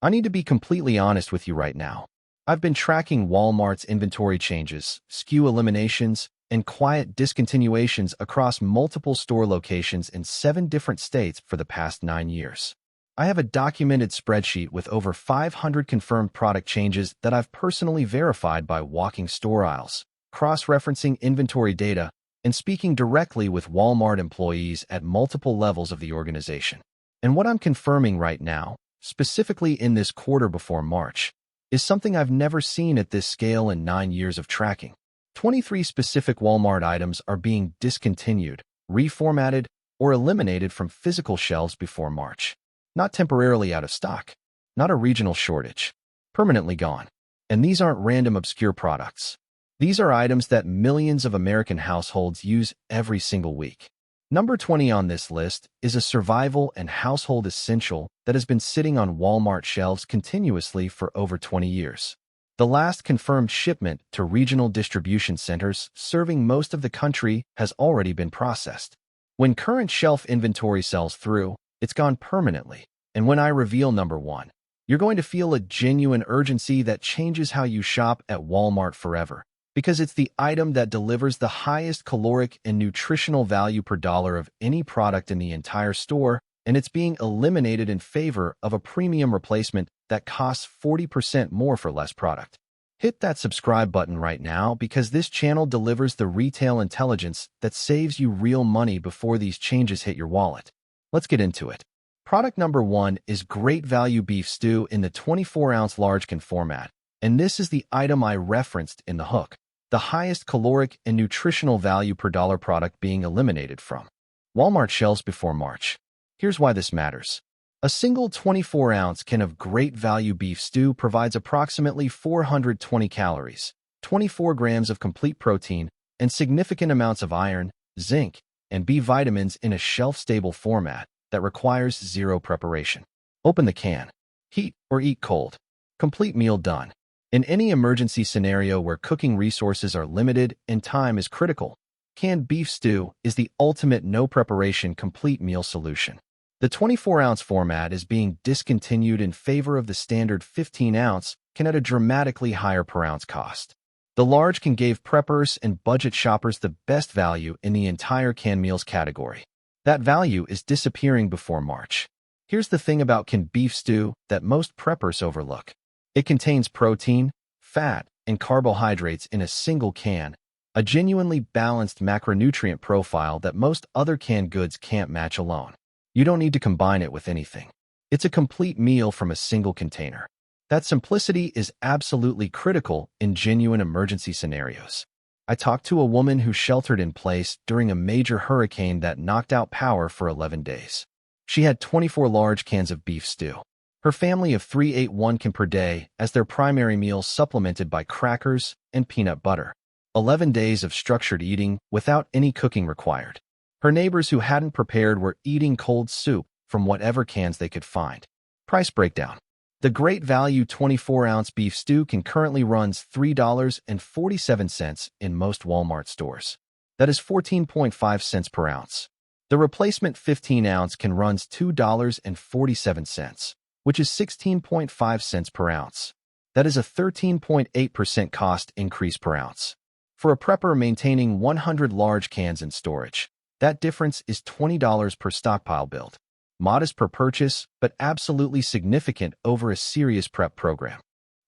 I need to be completely honest with you right now. I've been tracking Walmart's inventory changes, SKU eliminations, and quiet discontinuations across multiple store locations in 7 different states for the past 9 years. I have a documented spreadsheet with over 500 confirmed product changes that I've personally verified by walking store aisles, cross-referencing inventory data, and speaking directly with Walmart employees at multiple levels of the organization. And what I'm confirming right now, specifically in this quarter before March, is something I've never seen at this scale in 9 years of tracking. 23 specific Walmart items are being discontinued, reformatted, or eliminated from physical shelves before March. Not temporarily out of stock, not a regional shortage, permanently gone. And these aren't random obscure products. These are items that millions of American households use every single week. Number 20 on this list is a survival and household essential that has been sitting on Walmart shelves continuously for over 20 years. The last confirmed shipment to regional distribution centers serving most of the country has already been processed. When current shelf inventory sells through, it's gone permanently. And when I reveal number 1, you're going to feel a genuine urgency that changes how you shop at Walmart forever. Because it's the item that delivers the highest caloric and nutritional value per dollar of any product in the entire store, and it's being eliminated in favor of a premium replacement that costs 40% more for less product. Hit that subscribe button right now because this channel delivers the retail intelligence that saves you real money before these changes hit your wallet. Let's get into it. Product number 1 is Great Value Beef Stew in the 24-ounce large can format, and this is the item I referenced in the hook. The highest caloric and nutritional value per dollar product being eliminated from Walmart shelves before March. Here's why this matters. A single 24-ounce can of Great Value Beef Stew provides approximately 420 calories, 24 grams of complete protein, and significant amounts of iron, zinc, and B vitamins in a shelf-stable format that requires zero preparation. Open the can. Heat or eat cold. Complete meal done. In any emergency scenario where cooking resources are limited and time is critical, canned beef stew is the ultimate no-preparation complete meal solution. The 24-ounce format is being discontinued in favor of the standard 15-ounce can at a dramatically higher per-ounce cost. The large can gave preppers and budget shoppers the best value in the entire canned meals category. That value is disappearing before March. Here's the thing about canned beef stew that most preppers overlook. It contains protein, fat, and carbohydrates in a single can, a genuinely balanced macronutrient profile that most other canned goods can't match alone. You don't need to combine it with anything. It's a complete meal from a single container. That simplicity is absolutely critical in genuine emergency scenarios. I talked to a woman who sheltered in place during a major hurricane that knocked out power for 11 days. She had 24 large cans of beef stew. Her family of 3 ate 1 can per day as their primary meal supplemented by crackers and peanut butter. 11 days of structured eating without any cooking required. Her neighbors who hadn't prepared were eating cold soup from whatever cans they could find. Price breakdown. The Great Value 24-ounce beef stew can currently runs $3.47 in most Walmart stores. That is 14.5 cents per ounce. The replacement 15-ounce can runs $2.47, which is 16.5 cents per ounce. That is a 13.8% cost increase per ounce. For a prepper maintaining 100 large cans in storage, that difference is $20 per stockpile build. Modest per purchase, but absolutely significant over a serious prep program.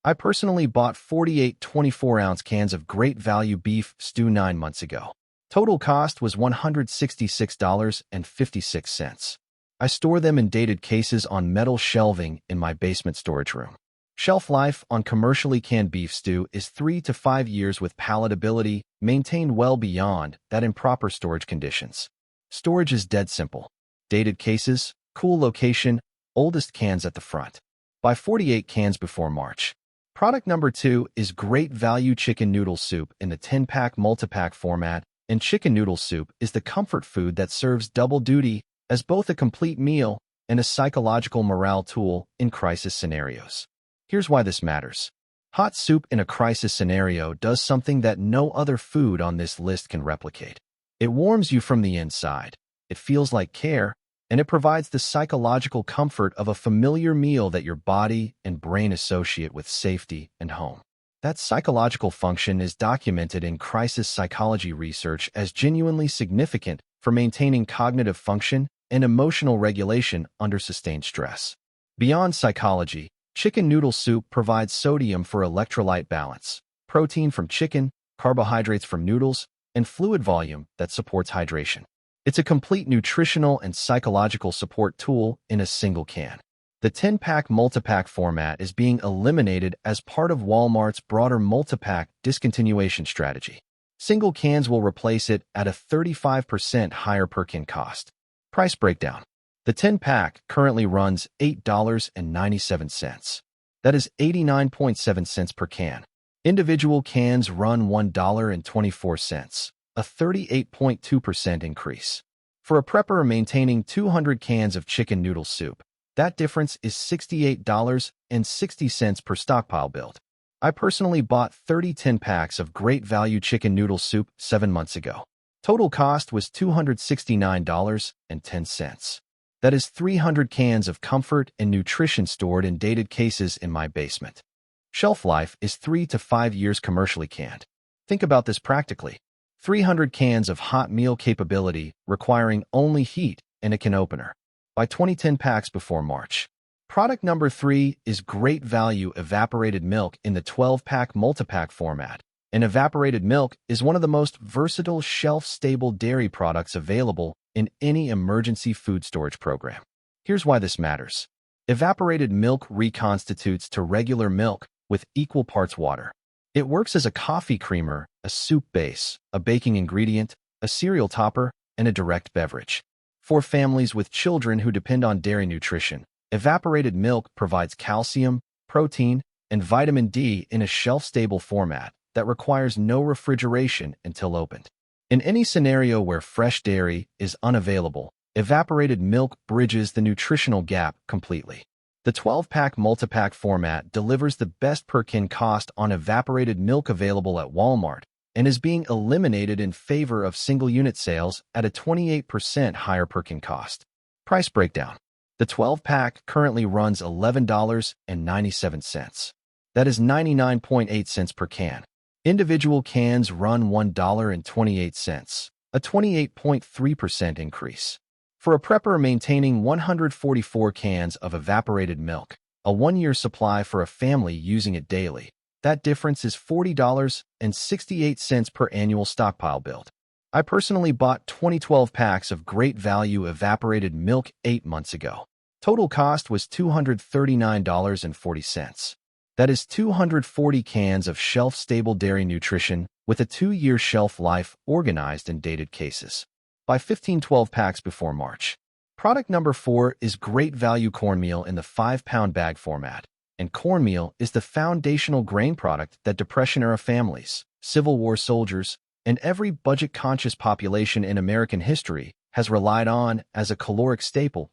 I personally bought 48 24-ounce cans of Great Value Beef Stew 9 months ago. Total cost was $166.56. I store them in dated cases on metal shelving in my basement storage room. Shelf life on commercially canned beef stew is 3 to 5 years with palatability maintained well beyond that in proper storage conditions. Storage is dead simple. Dated cases, cool location, oldest cans at the front. Buy 48 cans before March. Product number 2 is Great Value Chicken Noodle Soup in the 10-pack multi-pack format, and chicken noodle soup is the comfort food that serves double duty as both a complete meal and a psychological morale tool in crisis scenarios. Here's why this matters. Hot soup in a crisis scenario does something that no other food on this list can replicate. It warms you from the inside. It feels like care, and it provides the psychological comfort of a familiar meal that your body and brain associate with safety and home. That psychological function is documented in crisis psychology research as genuinely significant for maintaining cognitive function and emotional regulation under sustained stress. Beyond psychology, chicken noodle soup provides sodium for electrolyte balance, protein from chicken, carbohydrates from noodles, and fluid volume that supports hydration. It's a complete nutritional and psychological support tool in a single can. The 10-pack multipack format is being eliminated as part of Walmart's broader multipack discontinuation strategy. Single cans will replace it at a 35% higher per can cost. Price breakdown. The 10-pack currently runs $8.97. That is 89.7 cents per can. Individual cans run $1.24, a 38.2% increase. For a prepper maintaining 200 cans of chicken noodle soup, that difference is $68.60 per stockpile build. I personally bought 30 10-packs of great value chicken noodle soup 7 months ago. Total cost was $269.10. That is 300 cans of comfort and nutrition stored in dated cases in my basement. Shelf life is 3 to 5 years commercially canned. Think about this practically. 300 cans of hot meal capability requiring only heat and a can opener. Buy 20 10-packs before March. Product number 3 is great value evaporated milk in the 12-pack multipack format. And evaporated milk is one of the most versatile shelf-stable dairy products available in any emergency food storage program. Here's why this matters. Evaporated milk reconstitutes to regular milk with equal parts water. It works as a coffee creamer, a soup base, a baking ingredient, a cereal topper, and a direct beverage. For families with children who depend on dairy nutrition, evaporated milk provides calcium, protein, and vitamin D in a shelf-stable format that requires no refrigeration until opened. In any scenario where fresh dairy is unavailable, evaporated milk bridges the nutritional gap completely. The 12-pack multipack format delivers the best per can cost on evaporated milk available at Walmart and is being eliminated in favor of single-unit sales at a 28% higher per can cost. Price breakdown. The 12-pack currently runs $11.97. That is 99.8 cents per can. Individual cans run $1.28, a 28.3% increase. For a prepper maintaining 144 cans of evaporated milk, a 1-year supply for a family using it daily, that difference is $40.68 per annual stockpile build. I personally bought 2012 packs of great value evaporated milk 8 months ago. Total cost was $239.40. That is 240 cans of shelf-stable dairy nutrition with a 2-year shelf life organized in dated cases. Buy 15 12-packs before March. Product number 4 is great value cornmeal in the 5-pound bag format. And cornmeal is the foundational grain product that Depression-era families, Civil War soldiers, and every budget-conscious population in American history has relied on as a caloric staple.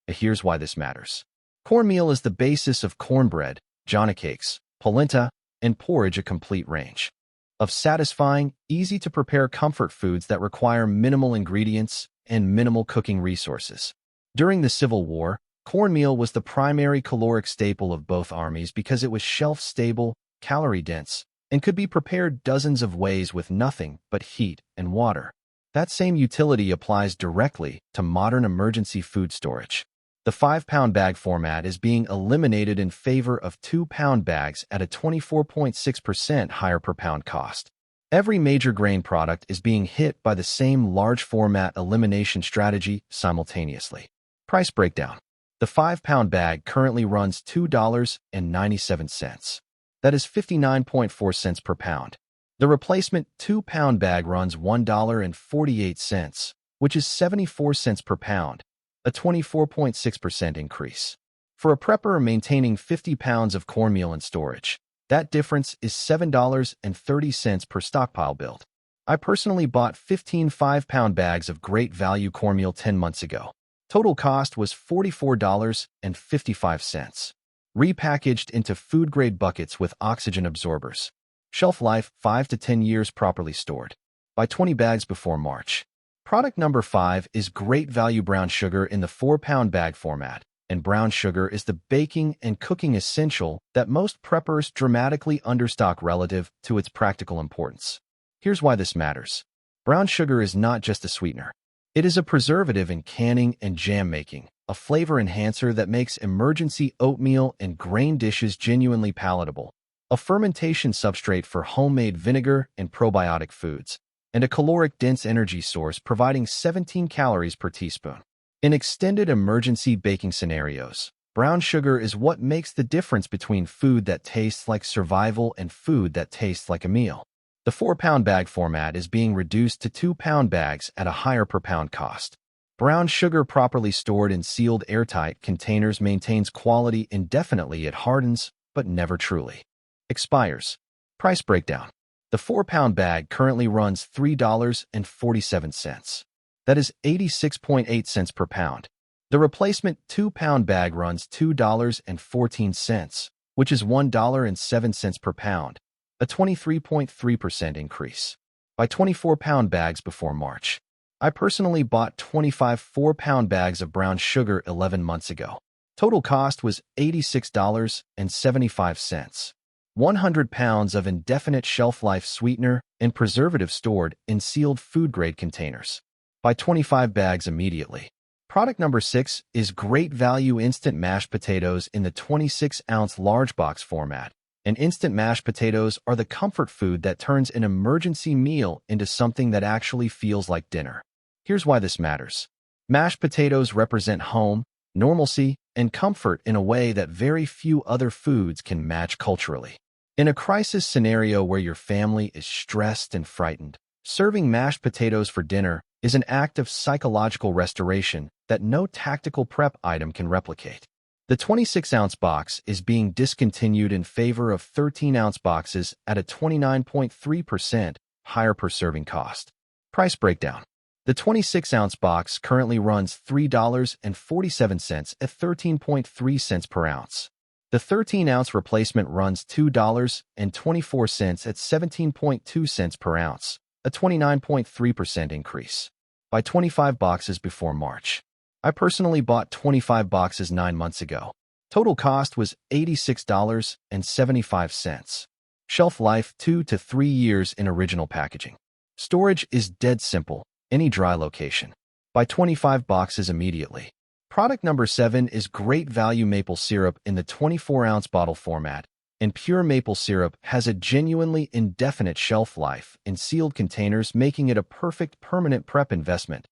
Here's why this matters. Cornmeal is the basis of cornbread, Johnny cakes, polenta, and porridge, a complete range of satisfying, easy-to-prepare comfort foods that require minimal ingredients and minimal cooking resources. During the Civil War, cornmeal was the primary caloric staple of both armies because it was shelf-stable, calorie-dense, and could be prepared dozens of ways with nothing but heat and water. That same utility applies directly to modern emergency food storage. The 5-pound bag format is being eliminated in favor of 2-pound bags at a 24.6% higher per pound cost. Every major grain product is being hit by the same large format elimination strategy simultaneously. Price breakdown. The 5-pound bag currently runs $2.97. That is 59.4 cents per pound. The replacement 2-pound bag runs $1.48, which is 74 cents per pound, a 24.6% increase. For a prepper maintaining 50 pounds of cornmeal in storage, that difference is $7.30 per stockpile build. I personally bought 15 5-pound bags of great value cornmeal 10 months ago. Total cost was $44.55. Repackaged into food-grade buckets with oxygen absorbers. Shelf life 5 to 10 years properly stored. Buy 20 bags before March. Product number 5 is great value brown sugar in the 4-pound bag format. And brown sugar is the baking and cooking essential that most preppers dramatically understock relative to its practical importance. Here's why this matters. Brown sugar is not just a sweetener. It is a preservative in canning and jam making, a flavor enhancer that makes emergency oatmeal and grain dishes genuinely palatable, a fermentation substrate for homemade vinegar and probiotic foods, and a caloric-dense energy source providing 17 calories per teaspoon. In extended emergency baking scenarios, brown sugar is what makes the difference between food that tastes like survival and food that tastes like a meal. The 4-pound bag format is being reduced to 2-pound bags at a higher per-pound cost. Brown sugar properly stored in sealed airtight containers maintains quality indefinitely. It hardens, but never truly expires. Price breakdown. The 4-pound bag currently runs $3.47. That is 86.8 cents per pound. The replacement 2-pound bag runs $2.14, which is $1.07 per pound, a 23.3% increase. Buy 24-pound bags before March. I personally bought 25 4-pound bags of brown sugar 11 months ago. Total cost was $86.75. 100 pounds of indefinite shelf life sweetener and preservative stored in sealed food-grade containers. Buy 25 bags immediately. Product number 6 is great value instant mashed potatoes in the 26-ounce large box format. And instant mashed potatoes are the comfort food that turns an emergency meal into something that actually feels like dinner. Here's why this matters. Mashed potatoes represent home, normalcy, and comfort in a way that very few other foods can match culturally. In a crisis scenario where your family is stressed and frightened, serving mashed potatoes for dinner is an act of psychological restoration that no tactical prep item can replicate. The 26-ounce box is being discontinued in favor of 13-ounce boxes at a 29.3% higher per serving cost. Price breakdown. The 26-ounce box currently runs $3.47 at 13.3 cents per ounce. The 13-ounce replacement runs $2.24 at 17.2 cents per ounce, a 29.3% increase. Buy 25 boxes before March. I personally bought 25 boxes 9 months ago. Total cost was $86.75. Shelf life 2 to 3 years in original packaging. Storage is dead simple, any dry location. Buy 25 boxes immediately. Product number 7 is great value maple syrup in the 24-ounce bottle format, and pure maple syrup has a genuinely indefinite shelf life in sealed containers, making it a perfect permanent prep investment.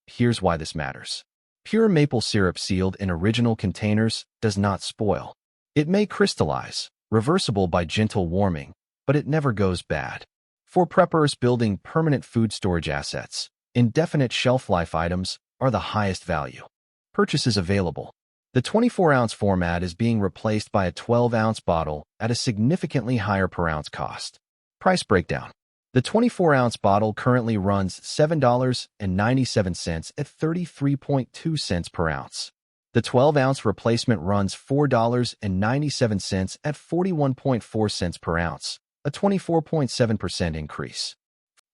Here's why this matters. Pure maple syrup sealed in original containers does not spoil. It may crystallize, reversible by gentle warming, but it never goes bad. For preppers building permanent food storage assets, indefinite shelf life items are the highest value. Purchases available. The 24-ounce format is being replaced by a 12-ounce bottle at a significantly higher per ounce cost. Price breakdown. The 24-ounce bottle currently runs $7.97 at 33.2 cents per ounce. The 12-ounce replacement runs $4.97 at 41.4 cents per ounce, a 24.7% increase.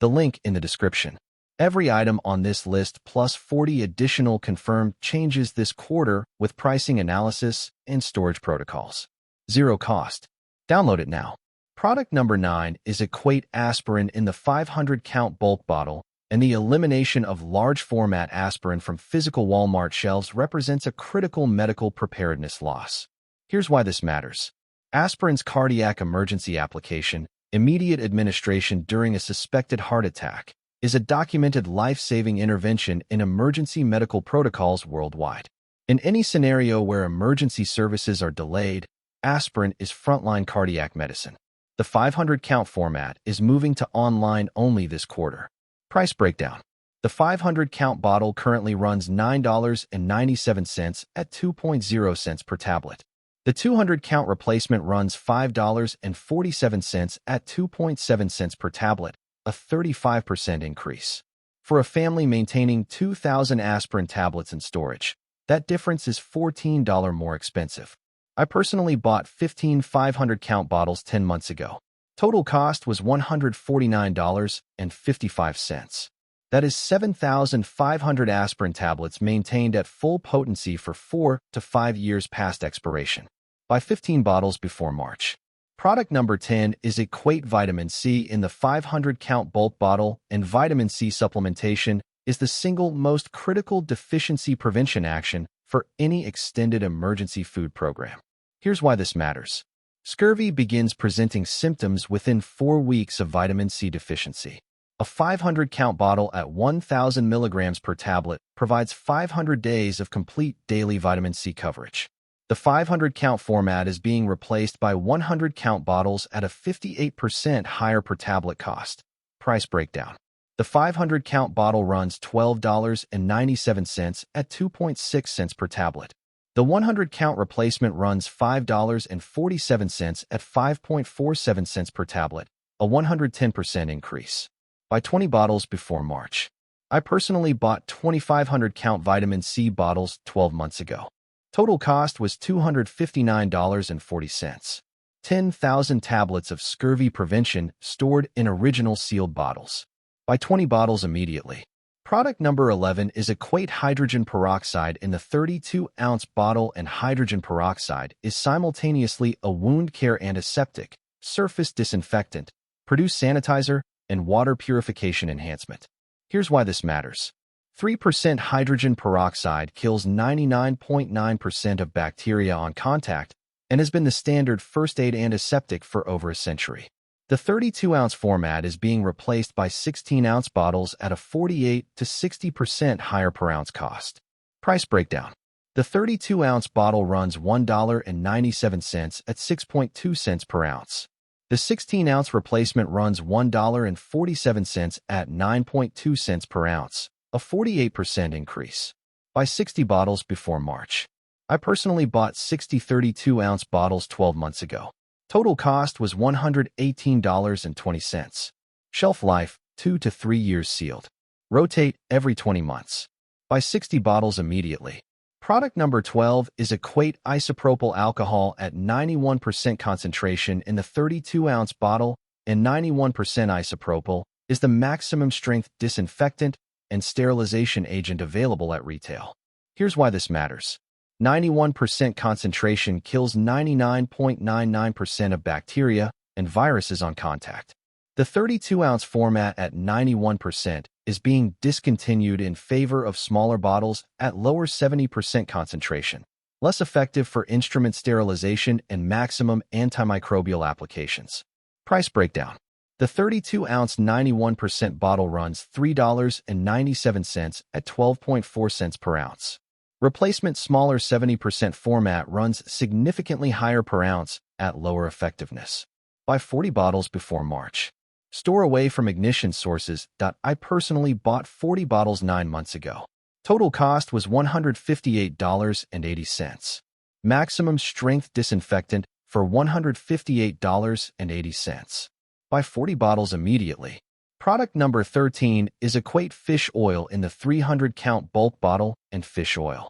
The link in the description. Every item on this list plus 40 additional confirmed changes this quarter with pricing analysis and storage protocols. Zero cost. Download it now. Product number 9 is Equate aspirin in the 500-count bulk bottle, and the elimination of large format aspirin from physical Walmart shelves represents a critical medical preparedness loss. Here's why this matters. Aspirin's cardiac emergency application, immediate administration during a suspected heart attack, is a documented life-saving intervention in emergency medical protocols worldwide. In any scenario where emergency services are delayed, aspirin is frontline cardiac medicine. The 500-count format is moving to online only this quarter. Price breakdown. The 500-count bottle currently runs $9.97 at 2.0 cents per tablet. The 200-count replacement runs $5.47 at 2.7 cents per tablet, a 35% increase. For a family maintaining 2,000 aspirin tablets in storage, that difference is $14 more expensive. I personally bought 15 500-count bottles 10 months ago. Total cost was $149.55. That is 7,500 aspirin tablets maintained at full potency for 4 to 5 years past expiration. Buy 15 bottles before March. Product number 10 is Equate Vitamin C in the 500-count bulk bottle, and vitamin C supplementation is the single most critical deficiency prevention action for any extended emergency food program. Here's why this matters. Scurvy begins presenting symptoms within 4 weeks of vitamin C deficiency. A 500-count bottle at 1,000 milligrams per tablet provides 500 days of complete daily vitamin C coverage. The 500-count format is being replaced by 100-count bottles at a 58% higher per tablet cost. Price breakdown. The 500-count bottle runs $12.97 at 2.6 cents per tablet. The 100-count replacement runs $5.47 at 5.47 cents per tablet, a 110% increase. Buy 20 bottles before March. I personally bought 2,500-count vitamin C bottles 12 months ago. Total cost was $259.40. 10,000 tablets of scurvy prevention stored in original sealed bottles. Buy 20 bottles immediately. Product number 11 is Equate Hydrogen Peroxide in the 32-ounce bottle, and hydrogen peroxide is simultaneously a wound care antiseptic, surface disinfectant, produce sanitizer, and water purification enhancement. Here's why this matters. 3% hydrogen peroxide kills 99.9% of bacteria on contact and has been the standard first-aid antiseptic for over a century. The 32-ounce format is being replaced by 16-ounce bottles at a 48 to 60% higher per ounce cost. Price breakdown. The 32-ounce bottle runs $1.97 at 6.2 cents per ounce. The 16-ounce replacement runs $1.47 at 9.2 cents per ounce, a 48% increase. Buy 60 bottles before March. I personally bought 60 32-ounce bottles 12 months ago. Total cost was $118.20. Shelf life, 2 to 3 years sealed. Rotate every 20 months. Buy 60 bottles immediately. Product number 12 is Equate Isopropyl Alcohol at 91% concentration in the 32-ounce bottle, and 91% isopropyl is the maximum strength disinfectant and sterilization agent available at retail. Here's why this matters. 91% concentration kills 99.99% of bacteria and viruses on contact. The 32-ounce format at 91% is being discontinued in favor of smaller bottles at lower 70% concentration, less effective for instrument sterilization and maximum antimicrobial applications. Price breakdown. The 32-ounce 91% bottle runs $3.97 at 12.4 cents per ounce. Replacement smaller 70% format runs significantly higher per ounce at lower effectiveness. Buy 40 bottles before March. Store away from ignition sources. I personally bought 40 bottles 9 months ago. Total cost was $158.80. Maximum strength disinfectant for $158.80. Buy 40 bottles immediately. Product number 13 is Equate Fish Oil in the 300-count bulk bottle, and fish oil.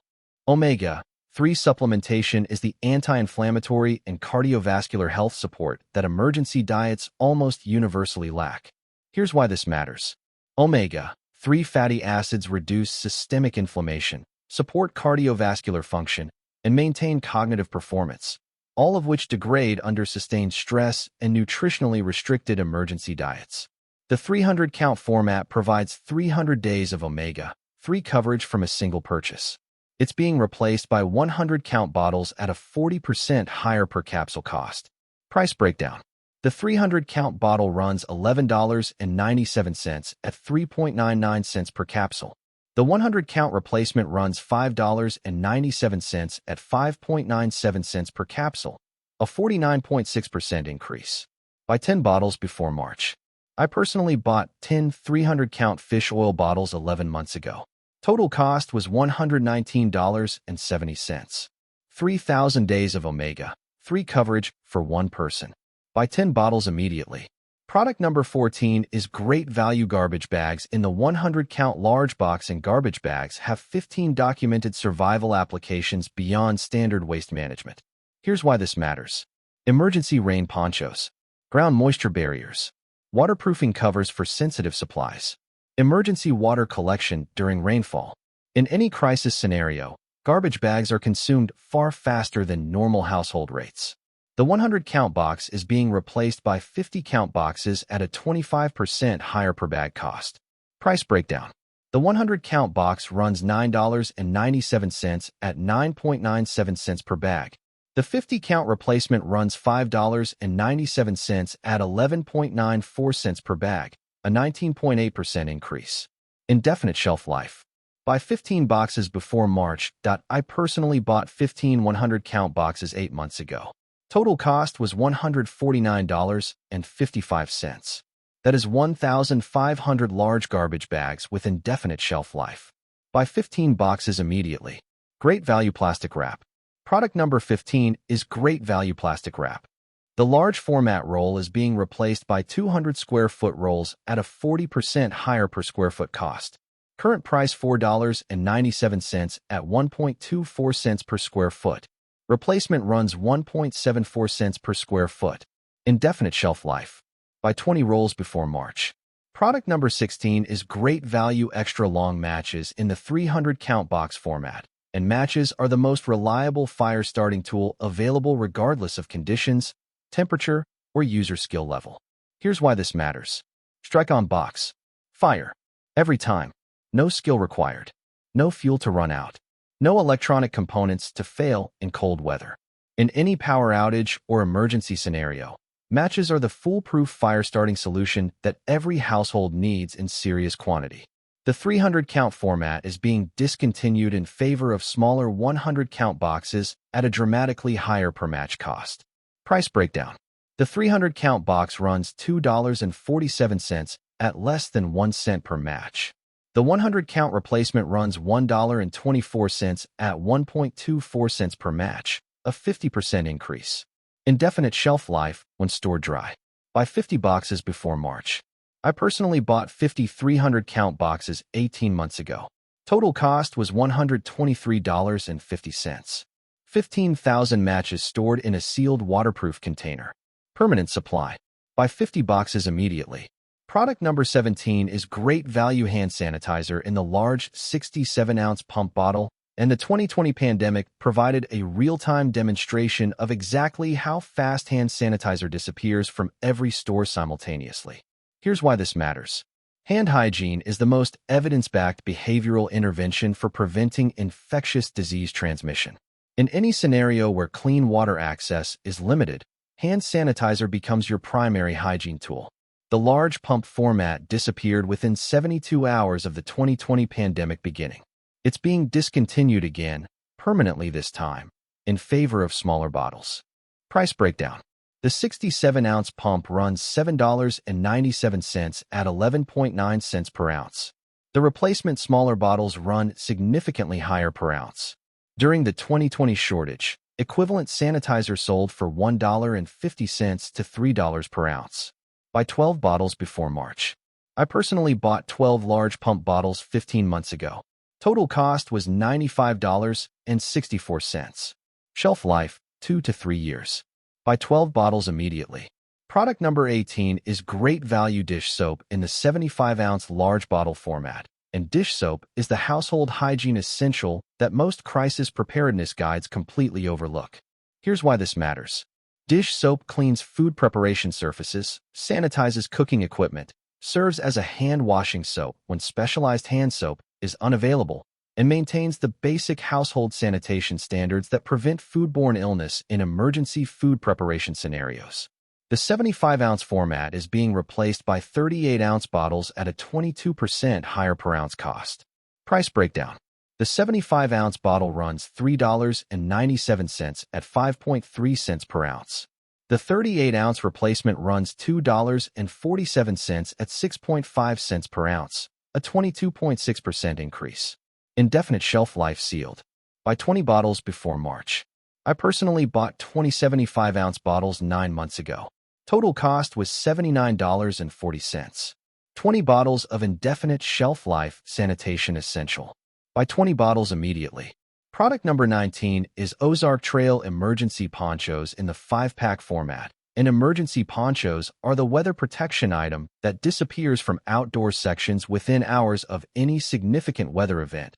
Omega-3 supplementation is the anti-inflammatory and cardiovascular health support that emergency diets almost universally lack. Here's why this matters. Omega-3 fatty acids reduce systemic inflammation, support cardiovascular function, and maintain cognitive performance, all of which degrade under sustained stress and nutritionally restricted emergency diets. The 300-count format provides 300 days of omega-3 coverage from a single purchase. It's being replaced by 100-count bottles at a 40% higher per capsule cost. Price breakdown. The 300-count bottle runs $11.97 at 3.99 cents per capsule. The 100-count replacement runs $5.97 at 5.97 cents per capsule, a 49.6% increase. Buy 10 bottles before March. I personally bought 10 300-count fish oil bottles 11 months ago. Total cost was $119.70. 3,000 days of omega-3 coverage for one person. Buy 10 bottles immediately. Product number 14 is Great Value Garbage Bags in the 100-count large box, and garbage bags have 15 documented survival applications beyond standard waste management. Here's why this matters. Emergency rain ponchos, ground moisture barriers, waterproofing covers for sensitive supplies, Emergency water collection during rainfall. In any crisis scenario, garbage bags are consumed far faster than normal household rates. The 100-count box is being replaced by 50-count boxes at a 25% higher per bag cost. Price breakdown. The 100-count box runs $9.97 at 9.97 cents per bag. The 50-count replacement runs $5.97 at 11.94 cents per bag, a 19.8% increase. Indefinite shelf life. Buy 15 boxes before March. I personally bought 15 100-count boxes 8 months ago. Total cost was $149.55. That is 1,500 large garbage bags with indefinite shelf life. Buy 15 boxes immediately. Great value plastic wrap. Product number 15 is great value plastic wrap. The large format roll is being replaced by 200 square foot rolls at a 40% higher per square foot cost. Current price $4.97 at 1.24 cents per square foot. Replacement runs 1.74 cents per square foot. Indefinite shelf life. Buy 20 rolls before March. Product number 16 is great value extra long matches in the 300-count box format, and matches are the most reliable fire starting tool available regardless of conditions, temperature, or user skill level. Here's why this matters. Strike on box. Fire. Every time. No skill required. No fuel to run out. No electronic components to fail in cold weather. In any power outage or emergency scenario, matches are the foolproof fire-starting solution that every household needs in serious quantity. The 300-count format is being discontinued in favor of smaller 100-count boxes at a dramatically higher per match cost. Price breakdown. The 300-count box runs $2.47 at less than 1 cent per match. The 100-count replacement runs $1.24 at 1.24 cents per match, a 50% increase. Indefinite shelf life when stored dry. Buy 50 boxes before March. I personally bought 50 300-count boxes 18 months ago. Total cost was $123.50. 15,000 matches stored in a sealed waterproof container. Permanent supply. Buy 50 boxes immediately. Product number 17 is great value hand sanitizer in the large 67-ounce pump bottle, and the 2020 pandemic provided a real-time demonstration of exactly how fast hand sanitizer disappears from every store simultaneously. Here's why this matters. Hand hygiene is the most evidence-backed behavioral intervention for preventing infectious disease transmission. In any scenario where clean water access is limited, hand sanitizer becomes your primary hygiene tool. The large pump format disappeared within 72 hours of the 2020 pandemic beginning. It's being discontinued again, permanently this time, in favor of smaller bottles. Price breakdown. The 67-ounce pump runs $7.97 at 11.9 cents per ounce. The replacement smaller bottles run significantly higher per ounce. During the 2020 shortage, equivalent sanitizer sold for $1.50 to $3 per ounce. Buy 12 bottles before March. I personally bought 12 large pump bottles 15 months ago. Total cost was $95.64. Shelf life, 2 to 3 years. Buy 12 bottles immediately. Product number 18 is great value dish soap in the 75-ounce large bottle format, and dish soap is the household hygiene essential that most crisis preparedness guides completely overlook. Here's why this matters. Dish soap cleans food preparation surfaces, sanitizes cooking equipment, serves as a hand-washing soap when specialized hand soap is unavailable, and maintains the basic household sanitation standards that prevent foodborne illness in emergency food preparation scenarios. The 75-ounce format is being replaced by 38-ounce bottles at a 22% higher per ounce cost. Price breakdown. The 75-ounce bottle runs $3.97 at 5.3 cents per ounce. The 38-ounce replacement runs $2.47 at 6.5 cents per ounce, a 22.6% increase. Indefinite shelf life sealed. Buy 20 bottles before March. I personally bought 20 75-ounce bottles 9 months ago. Total cost was $79.40. 20 bottles of indefinite shelf life sanitation essential. Buy 20 bottles immediately. Product number 19 is Ozark Trail Emergency Ponchos in the 5-pack format, and emergency ponchos are the weather protection item that disappears from outdoor sections within hours of any significant weather event.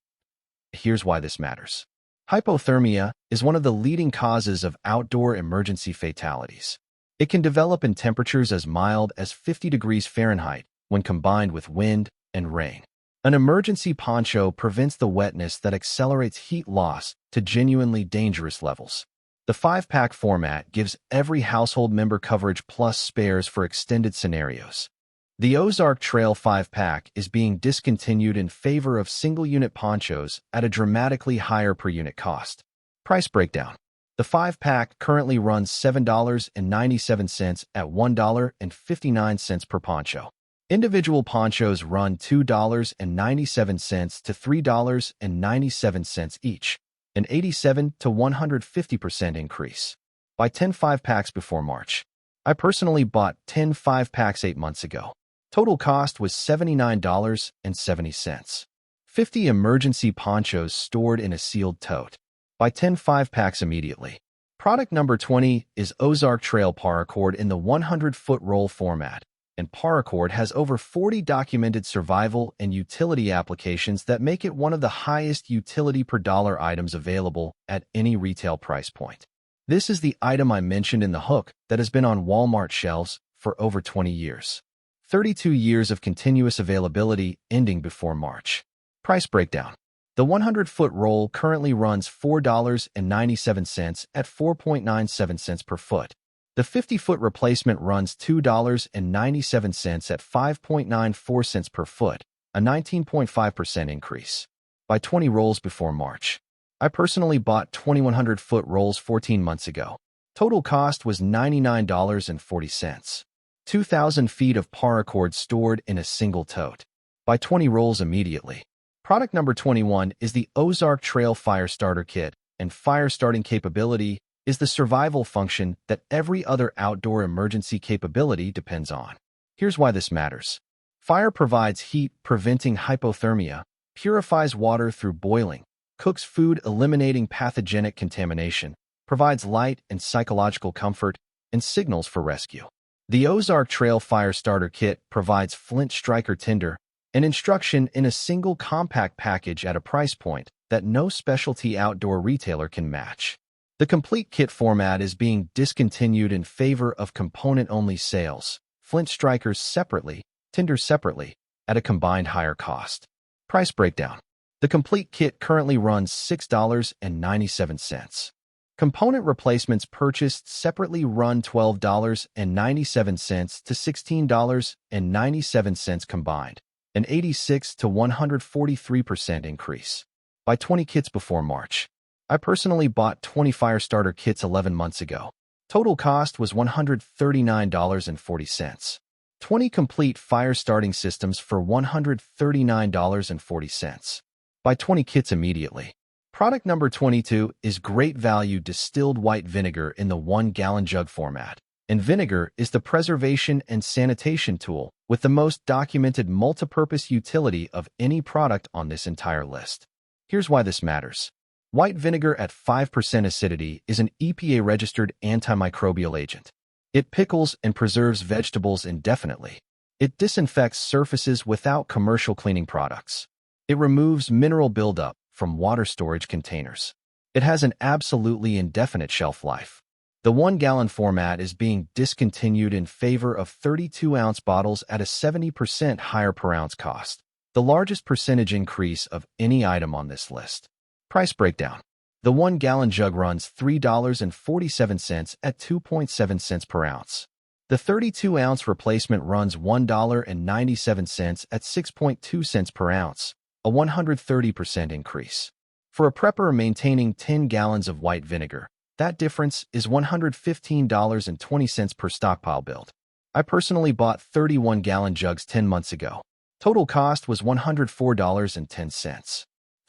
Here's why this matters. Hypothermia is one of the leading causes of outdoor emergency fatalities. It can develop in temperatures as mild as 50 degrees Fahrenheit when combined with wind and rain. An emergency poncho prevents the wetness that accelerates heat loss to genuinely dangerous levels. The 5-pack format gives every household member coverage plus spares for extended scenarios. The Ozark Trail 5-pack is being discontinued in favor of single-unit ponchos at a dramatically higher per-unit cost. Price breakdown. The 5-pack currently runs $7.97 at $1.59 per poncho. Individual ponchos run $2.97 to $3.97 each, an 87 to 150% increase. Buy 10 5-packs before March. I personally bought 10 5-packs 8 months ago. Total cost was $79.70. 50 emergency ponchos stored in a sealed tote. Buy 10 5-packs immediately. Product number 20 is Ozark Trail Paracord in the 100-foot roll format, and Paracord has over 40 documented survival and utility applications that make it one of the highest utility per dollar items available at any retail price point. This is the item I mentioned in the hook that has been on Walmart shelves for over 20 years. 32 years of continuous availability ending before March. Price breakdown. The 100-foot roll currently runs $4.97 at 4.97 cents per foot. The 50-foot replacement runs $2.97 at 5.94 cents per foot, a 19.5% increase. Buy 20 rolls before March. I personally bought 2,100-foot rolls 14 months ago. Total cost was $99.40. 2,000 feet of paracord stored in a single tote. Buy 20 rolls immediately. Product number 21 is the Ozark Trail Fire Starter Kit, and fire starting capability is the survival function that every other outdoor emergency capability depends on. Here's why this matters. Fire provides heat, preventing hypothermia, purifies water through boiling, cooks food, eliminating pathogenic contamination, provides light and psychological comfort, and signals for rescue. The Ozark Trail Fire Starter Kit provides flint striker tinder and instruction in a single compact package at a price point that no specialty outdoor retailer can match. The complete kit format is being discontinued in favor of component-only sales, flint strikers separately, tinder separately, at a combined higher cost. Price breakdown. The complete kit currently runs $6.97. Component replacements purchased separately run $12.97 to $16.97 combined, an 86 to 143% increase. Buy 20 kits before March. I personally bought 20 fire starter kits 11 months ago. Total cost was $139.40. 20 complete fire starting systems for $139.40. Buy 20 kits immediately. Product number 22 is Great Value Distilled White Vinegar in the 1-gallon jug format. And vinegar is the preservation and sanitation tool with the most documented multipurpose utility of any product on this entire list. Here's why this matters. White vinegar at 5% acidity is an EPA-registered antimicrobial agent. It pickles and preserves vegetables indefinitely. It disinfects surfaces without commercial cleaning products. It removes mineral buildup from water storage containers. It has an absolutely indefinite shelf life. The 1-gallon format is being discontinued in favor of 32-ounce bottles at a 70% higher per ounce cost, the largest percentage increase of any item on this list. Price breakdown. The 1-gallon jug runs $3.47 at 2.7 cents per ounce. The 32-ounce replacement runs $1.97 at 6.2 cents per ounce, a 130% increase. For a prepper maintaining 10 gallons of white vinegar, that difference is $115.20 per stockpile build. I personally bought 31-gallon jugs 10 months ago. Total cost was $104.10.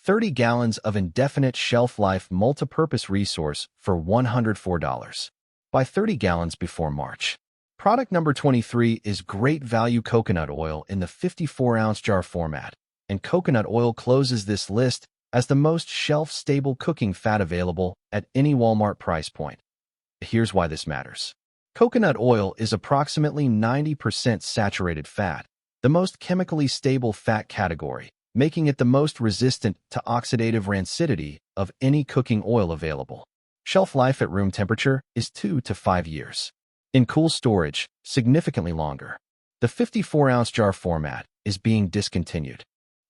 30 gallons of indefinite shelf life multipurpose resource for $104. Buy 30 gallons before March. Product number 23 is Great Value Coconut Oil in the 54-ounce jar format, and coconut oil closes this list as the most shelf-stable cooking fat available at any Walmart price point. Here's why this matters. Coconut oil is approximately 90% saturated fat, the most chemically stable fat category, making it the most resistant to oxidative rancidity of any cooking oil available. Shelf life at room temperature is 2 to 5 years. In cool storage, significantly longer. The 54-ounce jar format is being discontinued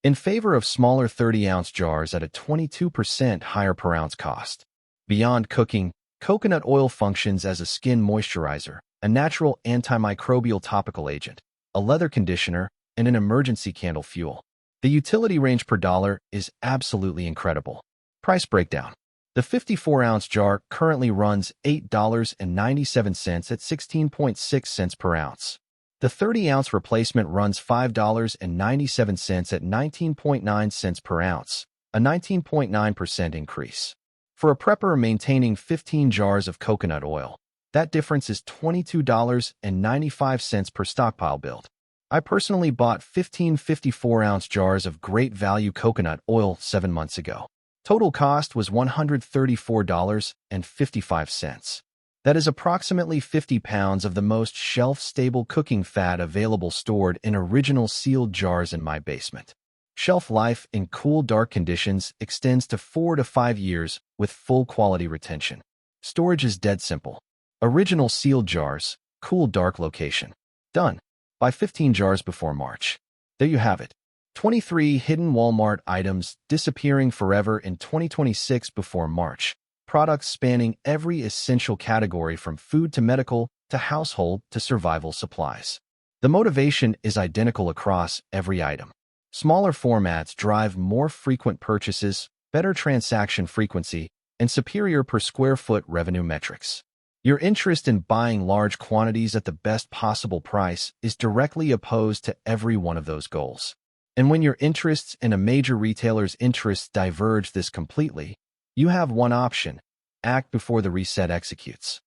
in favor of smaller 30-ounce jars at a 22% higher per ounce cost. Beyond cooking, coconut oil functions as a skin moisturizer, a natural antimicrobial topical agent, a leather conditioner, and an emergency candle fuel. The utility range per dollar is absolutely incredible. Price breakdown. The 54-ounce jar currently runs $8.97 at 16.6 cents per ounce. The 30-ounce replacement runs $5.97 at 19.9 cents per ounce, a 19.9% increase. For a prepper maintaining 15 jars of coconut oil, that difference is $22.95 per stockpile build. I personally bought 15 54-ounce jars of great value coconut oil 7 months ago. Total cost was $134.55. That is approximately 50 pounds of the most shelf-stable cooking fat available stored in original sealed jars in my basement. Shelf life in cool, dark conditions extends to 4 to 5 years with full quality retention. Storage is dead simple. Original sealed jars, cool, dark location. Done. Buy 15 jars before March. There you have it. 23 hidden Walmart items disappearing forever in 2026 before March. Products spanning every essential category from food to medical to household to survival supplies. The motivation is identical across every item. Smaller formats drive more frequent purchases, better transaction frequency, and superior per square foot revenue metrics. Your interest in buying large quantities at the best possible price is directly opposed to every one of those goals. And when your interests and a major retailer's interests diverge this completely, you have one option: act before the reset executes.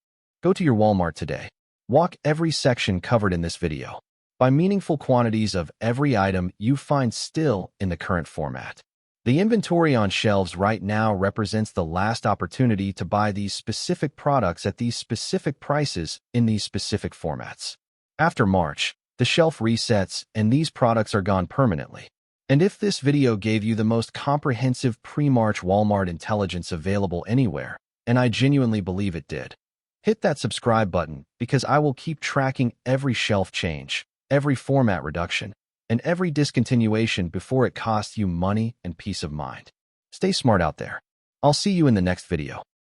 Go to your Walmart today. Walk every section covered in this video. Buy meaningful quantities of every item you find still in the current format. The inventory on shelves right now represents the last opportunity to buy these specific products at these specific prices in these specific formats. After March, the shelf resets and these products are gone permanently. And if this video gave you the most comprehensive pre-March Walmart intelligence available anywhere, and I genuinely believe it did, hit that subscribe button because I will keep tracking every shelf change, every format reduction, and every discontinuation before it costs you money and peace of mind. Stay smart out there. I'll see you in the next video.